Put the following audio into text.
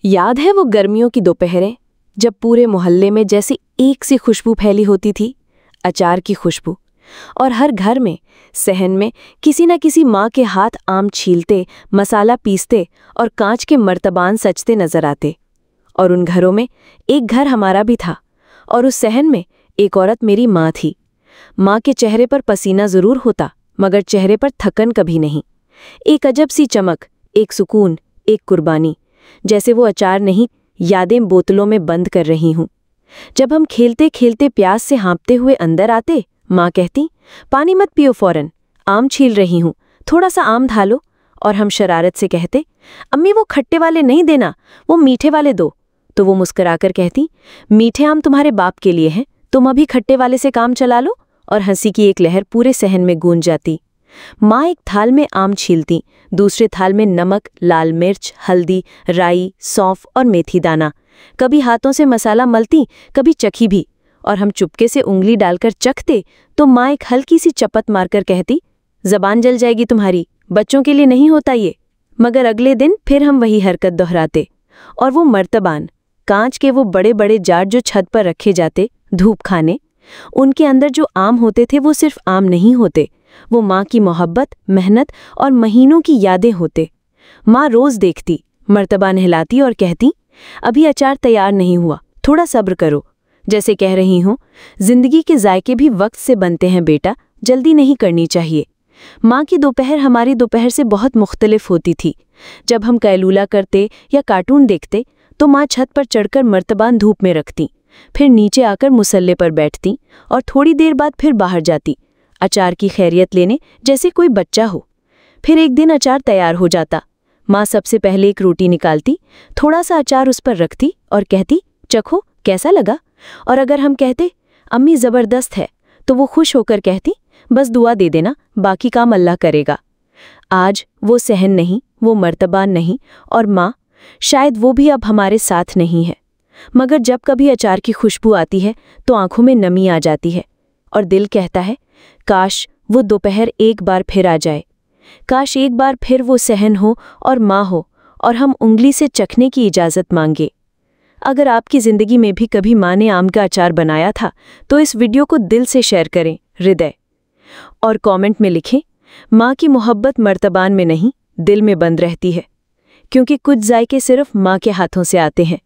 याद है वो गर्मियों की दोपहरें जब पूरे मोहल्ले में जैसी एक सी खुशबू फैली होती थी, अचार की खुशबू, और हर घर में सहन में किसी न किसी माँ के हाथ आम छीलते, मसाला पीसते और कांच के मर्तबान सजते नजर आते। और उन घरों में एक घर हमारा भी था, और उस सहन में एक औरत मेरी माँ थी। माँ के चेहरे पर पसीना जरूर होता, मगर चेहरे पर थकन कभी नहीं। एक अजब सी चमक, एक सुकून, एक कुर्बानी, जैसे वो अचार नहीं, यादें बोतलों में बंद कर रही हूँ। जब हम खेलते खेलते प्यास से हाँपते हुए अंदर आते, माँ कहती, पानी मत पियो फौरन, आम छील रही हूँ, थोड़ा सा आम ढालो। और हम शरारत से कहते, अम्मी वो खट्टे वाले नहीं देना, वो मीठे वाले दो। तो वो मुस्कुराकर कहती, मीठे आम तुम्हारे बाप के लिए हैं, तुम अभी खट्टे वाले से काम चला लो। और हंसी की एक लहर पूरे सहन में गूंज जाती। माँ एक थाल में आम छीलती, दूसरे थाल में नमक, लाल मिर्च, हल्दी, राई, सौंफ और मेथी दाना। कभी हाथों से मसाला मलती, कभी चखी भी, और हम चुपके से उंगली डालकर चखते तो माँ एक हल्की सी चपत मारकर कहती, जबान जल जाएगी तुम्हारी, बच्चों के लिए नहीं होता ये। मगर अगले दिन फिर हम वही हरकत दोहराते। और वो मर्तबान, कांच के वो बड़े बड़े जार जो छत पर रखे जाते धूप खाने, उनके अंदर जो आम होते थे वो सिर्फ आम नहीं होते, वो माँ की मोहब्बत, मेहनत और महीनों की यादें होते। माँ रोज देखती, मर्तबा नहलाती और कहती, अभी अचार तैयार नहीं हुआ, थोड़ा सब्र करो। जैसे कह रही हूँ, जिंदगी के जायके भी वक्त से बनते हैं बेटा, जल्दी नहीं करनी चाहिए। माँ की दोपहर हमारी दोपहर से बहुत मुख्तलिफ होती थी। जब हम कैलूला करते या कार्टून देखते तो माँ छत पर चढ़कर मर्तबान धूप में रखती, फिर नीचे आकर मुसल्ले पर बैठती और थोड़ी देर बाद फिर बाहर जाती, अचार की खैरियत लेने, जैसे कोई बच्चा हो। फिर एक दिन अचार तैयार हो जाता। माँ सबसे पहले एक रोटी निकालती, थोड़ा सा अचार उस पर रखती और कहती, चखो कैसा लगा। और अगर हम कहते, अम्मी ज़बरदस्त है, तो वो खुश होकर कहती, बस दुआ दे देना, बाकी काम अल्लाह करेगा। आज वो सहन नहीं, वो मर्तबान नहीं, और माँ शायद वो भी अब हमारे साथ नहीं है। मगर जब कभी अचार की खुशबू आती है तो आंखों में नमी आ जाती है और दिल कहता है, काश वो दोपहर एक बार फिर आ जाए, काश एक बार फिर वो सहन हो और माँ हो और हम उंगली से चखने की इजाज़त मांगे। अगर आपकी ज़िंदगी में भी कभी माँ ने आम का अचार बनाया था तो इस वीडियो को दिल से शेयर करें, हृदय, और कमेंट में लिखें, माँ की मोहब्बत मर्तबान में नहीं, दिल में बंद रहती है, क्योंकि कुछ जायके सिर्फ माँ के हाथों से आते हैं।